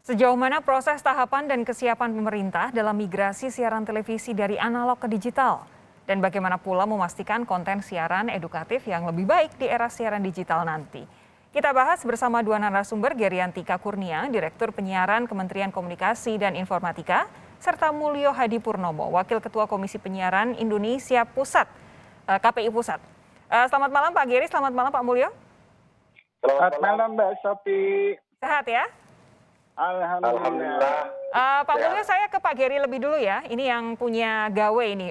Sejauh mana proses tahapan dan kesiapan pemerintah dalam migrasi siaran televisi dari analog ke digital? Dan bagaimana pula memastikan konten siaran edukatif yang lebih baik di era siaran digital nanti? Kita bahas bersama dua narasumber, Geriantika Kurnia, Direktur Penyiaran Kementerian Komunikasi dan Informatika, serta Mulyo Hadi Purnomo, Wakil Ketua Komisi Penyiaran Indonesia Pusat, KPI Pusat. Selamat malam Pak Geri, selamat malam Pak Mulyo. Selamat malam Mbak Sophie. Sehat ya? Alhamdulillah. Pak Mulyo, saya ke Pak Geri lebih dulu ya. Ini yang punya gawe ini,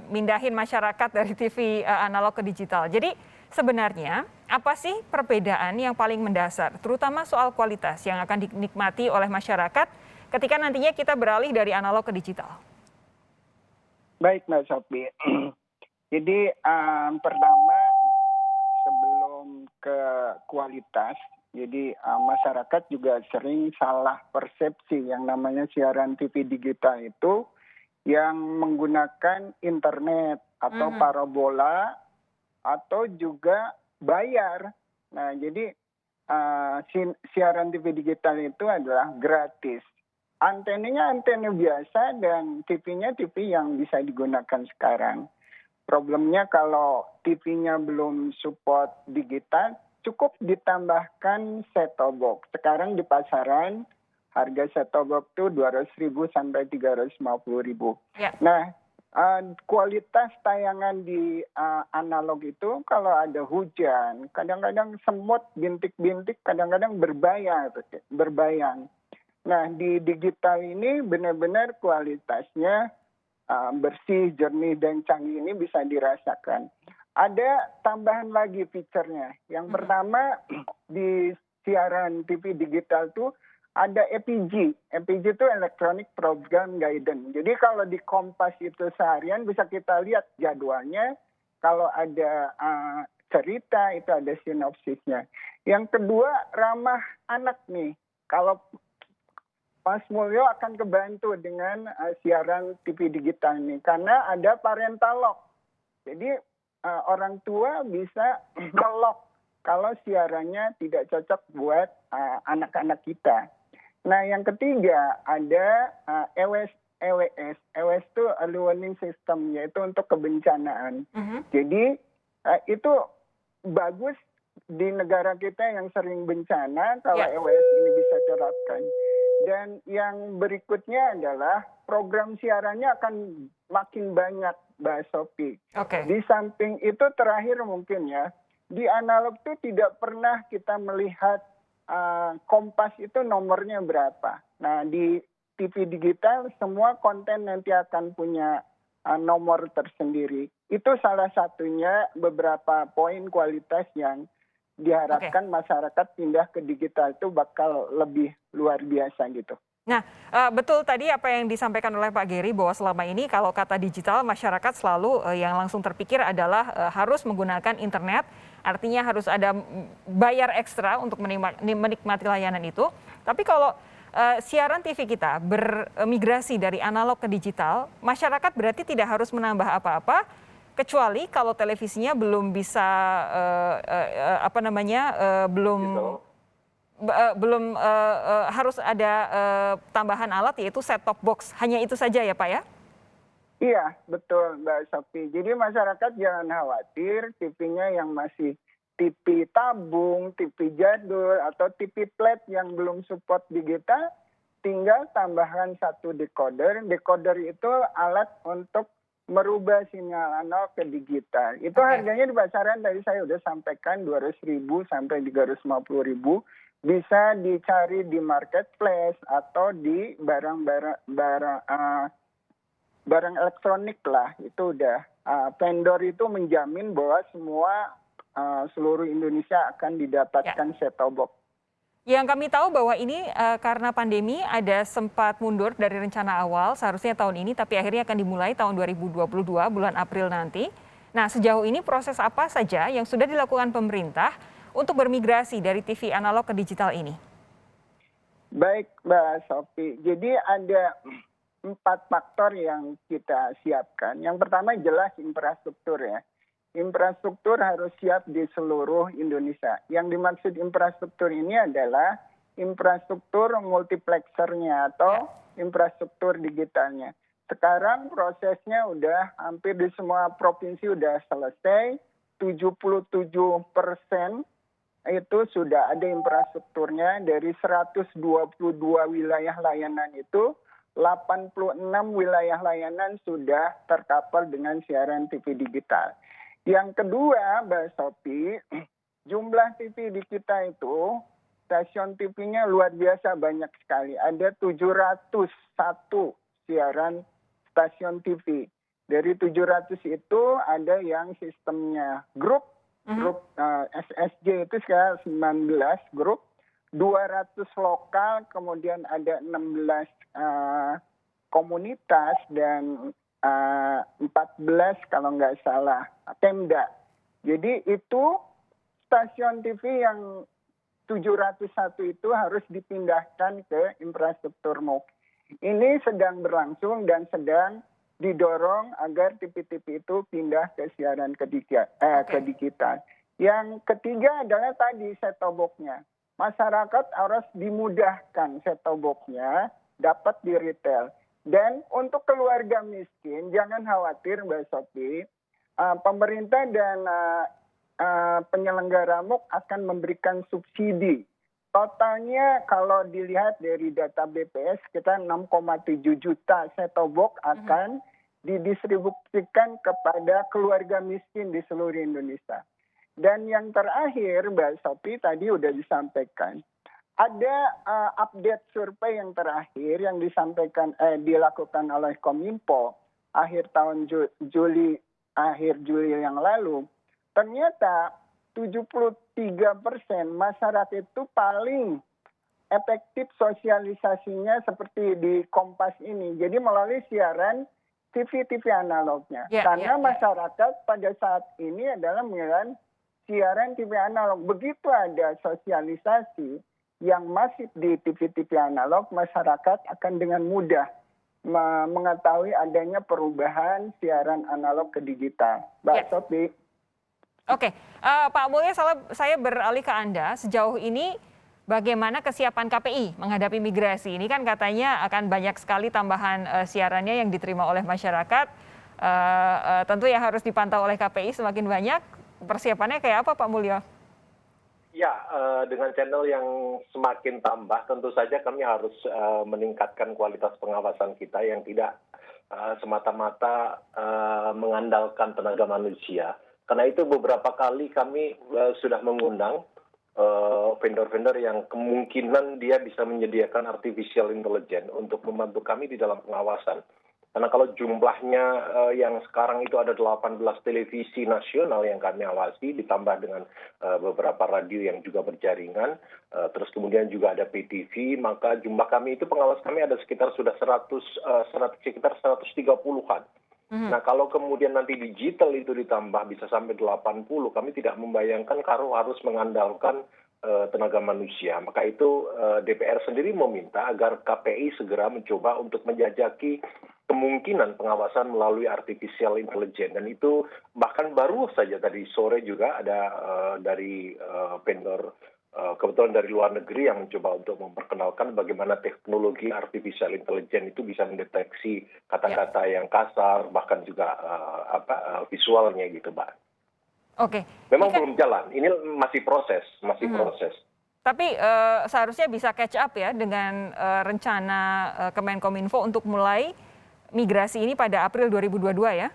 mindahin masyarakat dari TV analog ke digital. Jadi sebenarnya apa sih perbedaan yang paling mendasar, terutama soal kualitas yang akan dinikmati oleh masyarakat ketika nantinya kita beralih dari analog ke digital? Baik Mbak Sophie. Jadi pertama sebelum ke kualitas, jadi masyarakat juga sering salah persepsi yang namanya siaran TV digital itu yang menggunakan internet atau parabola atau juga bayar. Nah, jadi siaran TV digital itu adalah gratis. Antenanya antena biasa dan TV-nya TV yang bisa digunakan sekarang. Problemnya kalau TV-nya belum support digital, cukup ditambahkan set-top box. Sekarang di pasaran harga set-top box itu 200.000 sampai 350.000. Ya. Nah, kualitas tayangan di analog itu kalau ada hujan, kadang-kadang semut, bintik-bintik, kadang-kadang berbayang. Nah, di digital ini benar-benar kualitasnya bersih, jernih, dan canggih ini bisa dirasakan. Ada tambahan lagi fiturnya. Yang pertama di siaran TV digital itu ada EPG. EPG itu Electronic Program Guidance. Jadi kalau di Kompas itu seharian bisa kita lihat jadwalnya. Kalau ada cerita itu ada sinopsisnya. Yang kedua ramah anak nih. Kalau Mas Mulyo akan kebantu dengan siaran TV digital ini karena ada parental lock. Jadi orang tua bisa nge-lock kalau siarannya tidak cocok buat anak-anak kita. Nah, yang ketiga ada EWS. EWS itu Early Warning System, yaitu untuk kebencanaan. Jadi itu bagus di negara kita yang sering bencana kalau EWS ini bisa terapkan. Dan yang berikutnya adalah program siarannya akan makin banyak, Mbak Sophie. Di samping itu terakhir mungkin ya, di analog itu tidak pernah kita melihat Kompas itu nomornya berapa. Nah, di TV digital semua konten nanti akan punya nomor tersendiri. Itu salah satunya beberapa poin kualitas yang diharapkan masyarakat pindah ke digital itu bakal lebih luar biasa gitu. Nah, betul tadi apa yang disampaikan oleh Pak Geri bahwa selama ini kalau kata digital masyarakat selalu yang langsung terpikir adalah harus menggunakan internet, artinya harus ada bayar ekstra untuk menikmati layanan itu. Tapi kalau siaran TV kita bermigrasi dari analog ke digital, masyarakat berarti tidak harus menambah apa-apa, kecuali kalau televisinya belum bisa belum harus ada tambahan alat yaitu set-top box. Hanya itu saja ya Pak ya? Iya, betul Mbak Sophie. Jadi masyarakat jangan khawatir TV-nya yang masih TV tabung, TV jadul, atau TV flat yang belum support digital, tinggal tambahkan satu decoder. Decoder itu alat untuk merubah sinyal analog ke digital. Itu harganya di pasaran tadi saya sudah sampaikan 200.000 sampai 350.000. Bisa dicari di marketplace atau di barang elektronik lah. Itu udah vendor itu menjamin bahwa semua seluruh Indonesia akan didapatkan set-top box. Yang kami tahu bahwa ini karena pandemi ada sempat mundur dari rencana awal seharusnya tahun ini, tapi akhirnya akan dimulai tahun 2022 bulan April nanti. Nah, sejauh ini proses apa saja yang sudah dilakukan pemerintah untuk bermigrasi dari TV analog ke digital ini? Baik Mbak Sophie, jadi ada 4 faktor yang kita siapkan. Yang pertama jelas infrastruktur ya. Infrastruktur harus siap di seluruh Indonesia. Yang dimaksud infrastruktur ini adalah infrastruktur multiplexernya atau infrastruktur digitalnya. Sekarang prosesnya udah hampir di semua provinsi udah selesai, 77% itu sudah ada infrastrukturnya. Dari 122 wilayah layanan itu, 86 wilayah layanan sudah terkapal dengan siaran TV digital. Yang kedua, Mbak Sophie, jumlah TV di kita itu, stasiun TV-nya luar biasa banyak sekali. Ada 701 siaran stasiun TV. Dari 700 itu ada yang sistemnya grup SSJ itu sekarang 19 grup, 200 lokal, kemudian ada 16 komunitas dan 14 kalau nggak salah Pemda. Jadi itu stasiun TV yang 701 itu harus dipindahkan ke infrastruktur MOOC. Ini sedang berlangsung dan sedang didorong agar TV-TV itu pindah ke siaran ke digital. Yang ketiga adalah tadi set-top box-nya. Masyarakat harus dimudahkan set-top box-nya dapat di retail. Dan untuk keluarga miskin, jangan khawatir Mbak Sophie, pemerintah dan penyelenggara MOOC akan memberikan subsidi. Totalnya kalau dilihat dari data BPS, kita 6,7 juta set-top box akan didistribusikan kepada keluarga miskin di seluruh Indonesia. Dan yang terakhir, Mbak Sophie tadi sudah disampaikan, ada update survei yang terakhir yang dilakukan oleh Kominfo akhir tahun Juli yang lalu. Ternyata 73% masyarakat itu paling efektif sosialisasinya seperti di Kompas ini. Jadi melalui siaran TV analognya. Karena masyarakat pada saat ini adalah menggunakan siaran TV analog. Begitu ada sosialisasi yang masif di TV analog, masyarakat akan dengan mudah mengetahui adanya perubahan siaran analog ke digital. Mbak Sophie. Oke, Pak Mulya, saya beralih ke Anda. Sejauh ini bagaimana kesiapan KPI menghadapi migrasi? Ini kan katanya akan banyak sekali tambahan siarannya yang diterima oleh masyarakat. Tentu yang harus dipantau oleh KPI semakin banyak. Persiapannya kayak apa Pak Mulya? Ya, dengan channel yang semakin tambah, tentu saja kami harus meningkatkan kualitas pengawasan kita yang tidak semata-mata mengandalkan tenaga manusia. Karena itu beberapa kali kami sudah mengundang vendor-vendor yang kemungkinan dia bisa menyediakan artificial intelligence untuk membantu kami di dalam pengawasan. Karena kalau jumlahnya yang sekarang itu ada 18 televisi nasional yang kami awasi, ditambah dengan beberapa radio yang juga berjaringan, terus kemudian juga ada PTV, maka jumlah kami itu pengawas kami ada sekitar sudah sekitar 130-an. Nah kalau kemudian nanti digital itu ditambah bisa sampai 80, kami tidak membayangkan kalau harus mengandalkan tenaga manusia. Maka itu DPR sendiri meminta agar KPI segera mencoba untuk menjajaki kemungkinan pengawasan melalui artificial intelligence. Dan itu bahkan baru saja tadi sore juga ada dari vendor kebetulan dari luar negeri yang mencoba untuk memperkenalkan bagaimana teknologi artificial intelligence itu bisa mendeteksi kata-kata yang kasar, bahkan juga visualnya gitu, Mbak. Oke. Memang belum jalan, ini masih proses. Tapi seharusnya bisa catch up ya dengan rencana Kemenkominfo untuk mulai migrasi ini pada April 2022 ya?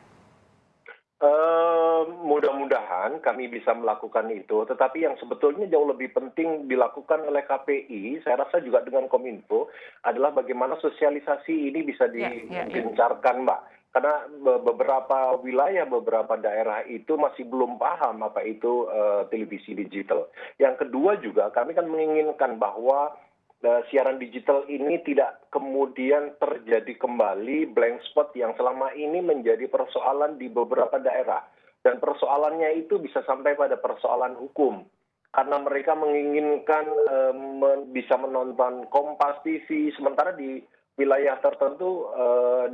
Mudah-mudahan kami bisa melakukan itu, tetapi yang sebetulnya jauh lebih penting dilakukan oleh KPI, saya rasa juga dengan Kominfo, adalah bagaimana sosialisasi ini bisa digencarkan, Mbak. Karena beberapa wilayah, beberapa daerah itu masih belum paham apa itu televisi digital. Yang kedua juga kami kan menginginkan bahwa siaran digital ini tidak kemudian terjadi kembali blank spot yang selama ini menjadi persoalan di beberapa daerah. Dan persoalannya itu bisa sampai pada persoalan hukum. Karena mereka menginginkan bisa menonton Kompas TV, sementara di wilayah tertentu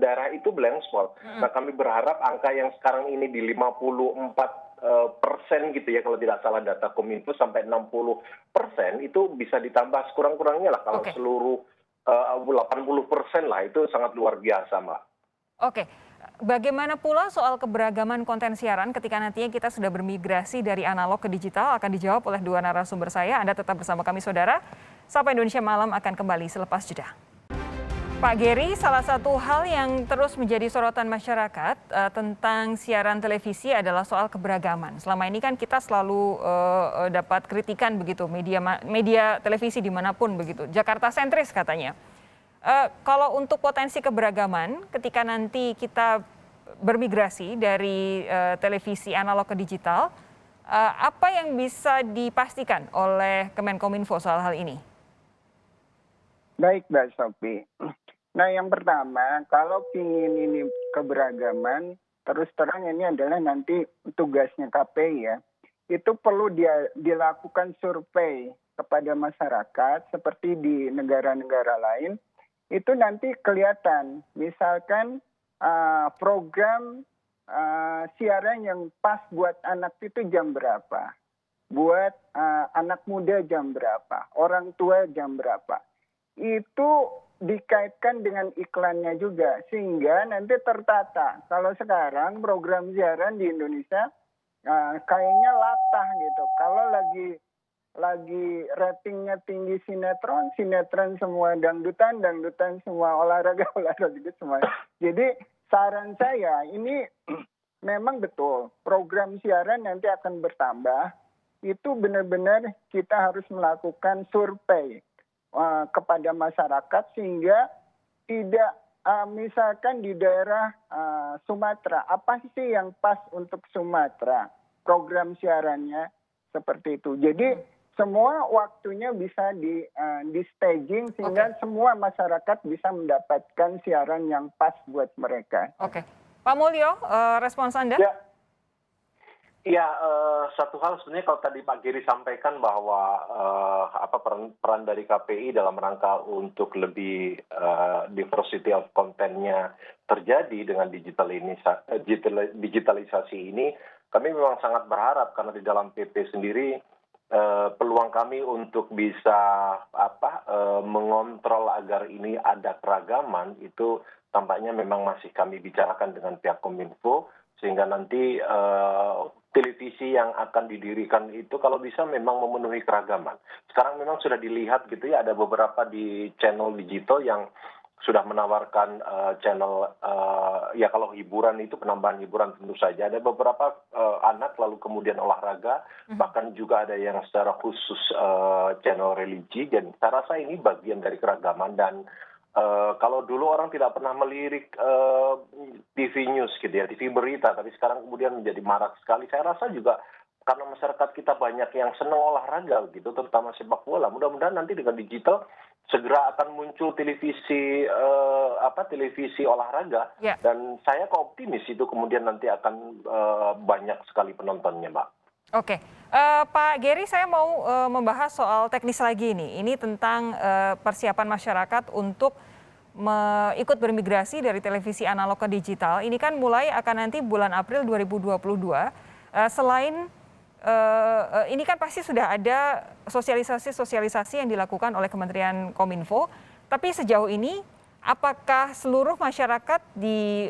daerah itu blank spot. Nah kami berharap angka yang sekarang ini di 54 persen gitu ya, kalau tidak salah data Kominfo, sampai 60% itu bisa ditambah sekurang-kurangnya lah. Kalau Oke. seluruh 80% lah, itu sangat luar biasa, Mbak. Oke, bagaimana pula soal keberagaman konten siaran ketika nantinya kita sudah bermigrasi dari analog ke digital? Akan dijawab oleh dua narasumber saya. Anda tetap bersama kami, saudara. Sapa Indonesia Malam akan kembali selepas jeda. Pak Geri, salah satu hal yang terus menjadi sorotan masyarakat tentang siaran televisi adalah soal keberagaman. Selama ini kan kita selalu dapat kritikan begitu, media televisi dimanapun begitu, Jakarta sentris katanya. Kalau untuk potensi keberagaman, ketika nanti kita bermigrasi dari televisi analog ke digital, apa yang bisa dipastikan oleh Kemenkominfo soal hal ini? Baik, Mbak Sophie. Nah, yang pertama, kalau ingin ini keberagaman, terus terang ini adalah nanti tugasnya KPI ya. Itu perlu dilakukan survei kepada masyarakat seperti di negara-negara lain. Itu nanti kelihatan, misalkan program siaran yang pas buat anak itu jam berapa, buat anak muda jam berapa, orang tua jam berapa. Itu dikaitkan dengan iklannya juga, sehingga nanti tertata. Kalau sekarang program siaran di Indonesia kayaknya latah gitu. Kalau lagi ratingnya tinggi sinetron semua, dangdutan semua, olahraga semua. Jadi saran saya ini memang betul program siaran nanti akan bertambah. Itu benar-benar kita harus melakukan survei kepada masyarakat sehingga tidak misalkan di daerah Sumatera, apa sih yang pas untuk Sumatera, program siarannya seperti itu. Jadi semua waktunya bisa di staging sehingga semua masyarakat bisa mendapatkan siaran yang pas buat mereka. Oke, Pak Mulyo, respons Anda? Ya, satu hal sebenarnya kalau tadi Pak Giri sampaikan bahwa peran dari KPI dalam rangka untuk lebih diversity of content-nya terjadi dengan digitalisasi ini, kami memang sangat berharap karena di dalam PP sendiri peluang kami untuk bisa mengontrol agar ini ada keragaman itu tampaknya memang masih kami bicarakan dengan pihak Kominfo, sehingga nanti televisi yang akan didirikan itu kalau bisa memang memenuhi keragaman. Sekarang memang sudah dilihat gitu ya, ada beberapa di channel digital yang sudah menawarkan channel, ya kalau hiburan itu penambahan hiburan tentu saja. Ada beberapa anak lalu kemudian olahraga, bahkan juga ada yang secara khusus channel religi, dan saya rasa ini bagian dari keragaman. Dan kalau dulu orang tidak pernah melirik TV news gitu ya, TV berita, tapi sekarang kemudian menjadi marak sekali. Saya rasa juga karena masyarakat kita banyak yang senang olahraga gitu, terutama sepak bola. Mudah-mudahan nanti dengan digital segera akan muncul televisi televisi olahraga, dan saya kok optimis itu kemudian nanti akan banyak sekali penontonnya, Mbak. Oke, Pak Geri, saya mau membahas soal teknis lagi ini. Ini tentang persiapan masyarakat untuk ikut bermigrasi dari televisi analog ke digital. Ini kan mulai akan nanti bulan April 2022. Selain ini kan pasti sudah ada sosialisasi yang dilakukan oleh Kementerian Kominfo. Tapi sejauh ini, apakah seluruh masyarakat di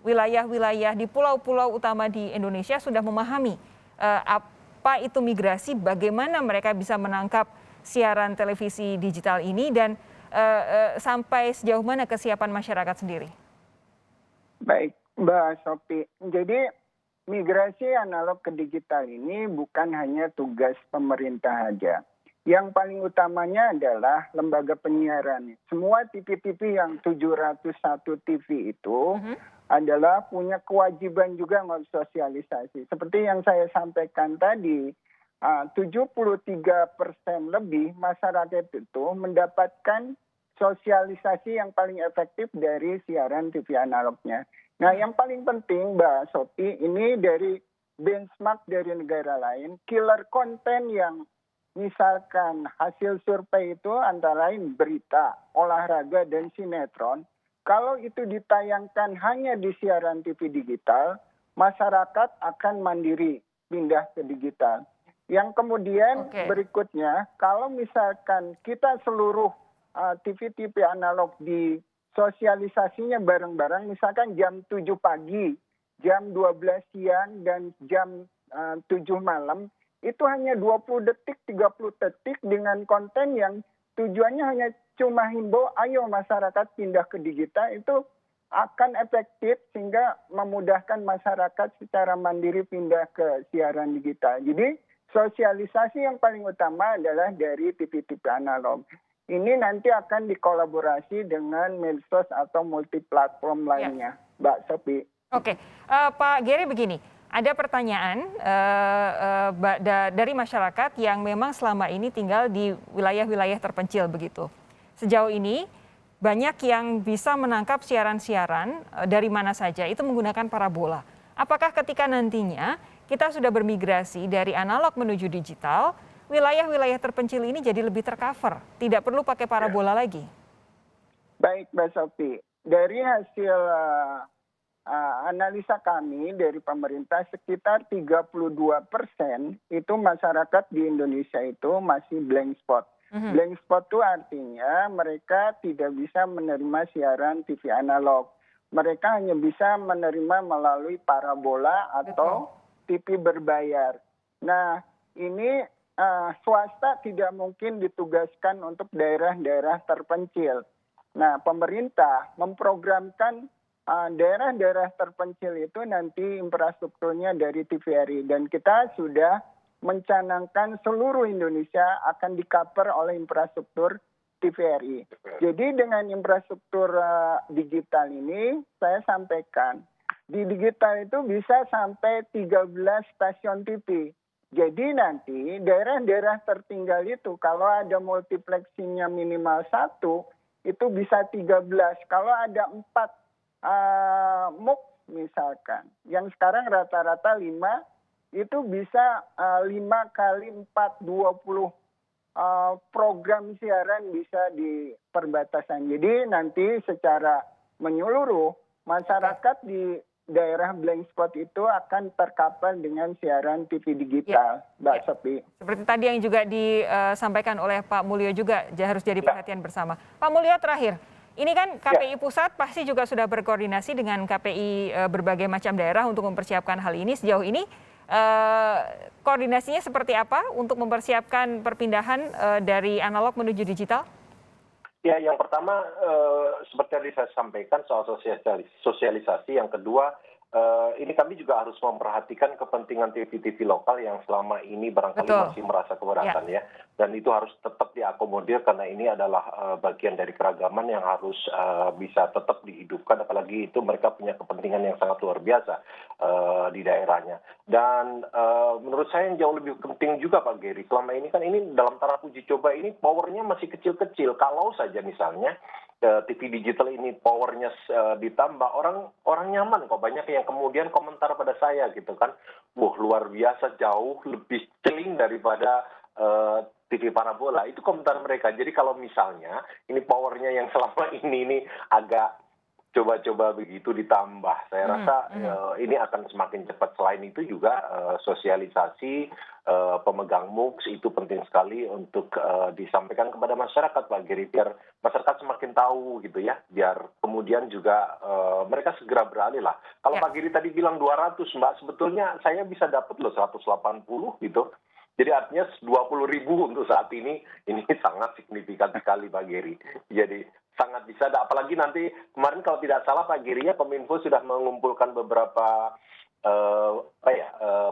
wilayah-wilayah di pulau-pulau utama di Indonesia sudah memahami apa itu migrasi, bagaimana mereka bisa menangkap siaran televisi digital ini, dan sampai sejauh mana kesiapan masyarakat sendiri? Baik, Mbak Sophie. Jadi migrasi analog ke digital ini bukan hanya tugas pemerintah saja. Yang paling utamanya adalah lembaga penyiaran. Semua TV-TV yang 701 TV itu adalah punya kewajiban juga sosialisasi. Seperti yang saya sampaikan tadi, 73% lebih masyarakat itu mendapatkan sosialisasi yang paling efektif dari siaran TV analognya. Nah, yang paling penting, Mbak Sophie, ini dari benchmark dari negara lain, killer konten yang misalkan hasil survei itu antara lain berita, olahraga, dan sinetron. Kalau itu ditayangkan hanya di siaran TV digital, masyarakat akan mandiri pindah ke digital. Yang kemudian berikutnya, kalau misalkan kita seluruh TV-TV analog di sosialisasinya bareng-bareng, misalkan jam 7 pagi, jam 12 siang, dan jam 7 malam, itu hanya 20 detik, 30 detik dengan konten yang tujuannya hanya cuma himbau, ayo masyarakat pindah ke digital, itu akan efektif sehingga memudahkan masyarakat secara mandiri pindah ke siaran digital. Jadi sosialisasi yang paling utama adalah dari TV-TV analog. Ini nanti akan dikolaborasi dengan medsos atau multiplatform lainnya, Mbak Sophie. Oke, Pak Geri begini, ada pertanyaan dari masyarakat yang memang selama ini tinggal di wilayah-wilayah terpencil begitu. Sejauh ini banyak yang bisa menangkap siaran-siaran dari mana saja, itu menggunakan parabola. Apakah ketika nantinya kita sudah bermigrasi dari analog menuju digital, wilayah-wilayah terpencil ini jadi lebih tercover, tidak perlu pakai parabola lagi? Baik, Mbak Sophie. Dari hasil analisa kami dari pemerintah, sekitar 32% itu masyarakat di Indonesia itu masih blank spot. Blank spot itu artinya mereka tidak bisa menerima siaran TV analog. Mereka hanya bisa menerima melalui parabola atau TV berbayar. Nah, ini swasta tidak mungkin ditugaskan untuk daerah-daerah terpencil. Nah, pemerintah memprogramkan daerah-daerah terpencil itu nanti infrastrukturnya dari TVRI. Dan kita sudah mencanangkan seluruh Indonesia akan di-cover oleh infrastruktur TVRI. Jadi dengan infrastruktur digital ini, saya sampaikan, di digital itu bisa sampai 13 stasiun TV. Jadi nanti daerah-daerah tertinggal itu, kalau ada multiplexingnya minimal 1, itu bisa 13. Kalau ada 4 MUX misalkan, yang sekarang rata-rata 5, itu bisa 5 kali 4, 20 program siaran bisa di perbatasan. Jadi nanti secara menyeluruh, masyarakat di daerah blank spot itu akan tercover dengan siaran TV digital, Mbak Sophie. Seperti tadi yang juga disampaikan oleh Pak Mulyo juga harus jadi perhatian bersama. Pak Mulyo, terakhir, ini kan KPI pusat pasti juga sudah berkoordinasi dengan KPI berbagai macam daerah untuk mempersiapkan hal ini. Sejauh ini koordinasinya seperti apa untuk mempersiapkan perpindahan dari analog menuju digital? Ya, yang pertama seperti yang saya sampaikan soal sosialisasi. Yang kedua, ini kami juga harus memperhatikan kepentingan TV-TV lokal yang selama ini barangkali masih merasa keberatan ya. Dan itu harus tetap diakomodir karena ini adalah bagian dari keragaman yang harus bisa tetap dihidupkan. Apalagi itu mereka punya kepentingan yang sangat luar biasa di daerahnya. Dan menurut saya yang jauh lebih penting juga Pak Geri, selama ini kan ini dalam taraf uji coba ini powernya masih kecil-kecil. Kalau saja misalnya TV digital ini powernya ditambah, orang nyaman kok. Banyak yang kemudian komentar pada saya gitu kan, wah luar biasa, jauh lebih celing daripada TV parabola. Itu komentar mereka. Jadi kalau misalnya ini powernya yang selama ini agak coba-coba begitu ditambah, saya rasa ini akan semakin cepat. Selain itu juga sosialisasi pemegang MUX itu penting sekali untuk disampaikan kepada masyarakat, Pak Geri, biar masyarakat semakin tahu gitu ya, biar kemudian juga mereka segera beralih lah. Kalau Pak Geri tadi bilang 200, Mbak, sebetulnya saya bisa dapat loh 180 gitu. Jadi artinya 20.000 untuk saat ini sangat signifikan sekali Pak Geri. Jadi sangat bisa, apalagi nanti kemarin kalau tidak salah Pak Geri ya, Kominfo sudah mengumpulkan beberapa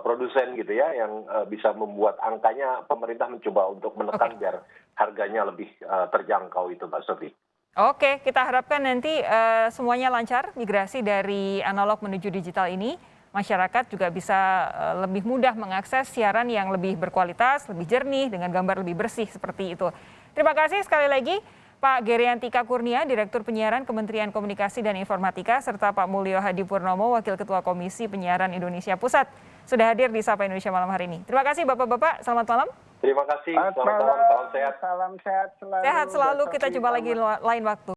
produsen gitu ya yang bisa membuat angkanya, pemerintah mencoba untuk menekan biar harganya lebih terjangkau itu Mbak Sophie. Oke, kita harapkan nanti semuanya lancar migrasi dari analog menuju digital ini. Masyarakat juga bisa lebih mudah mengakses siaran yang lebih berkualitas, lebih jernih, dengan gambar lebih bersih seperti itu. Terima kasih sekali lagi Pak Geriantika Kurnia, Direktur Penyiaran Kementerian Komunikasi dan Informatika, serta Pak Mulyo Hadipurnomo, Wakil Ketua Komisi Penyiaran Indonesia Pusat, sudah hadir di Sapa Indonesia Malam hari ini. Terima kasih Bapak-Bapak, selamat malam. Terima kasih, selamat malam, salam sehat. Salam sehat selalu. Sehat selalu, kita jumpa lagi lain waktu.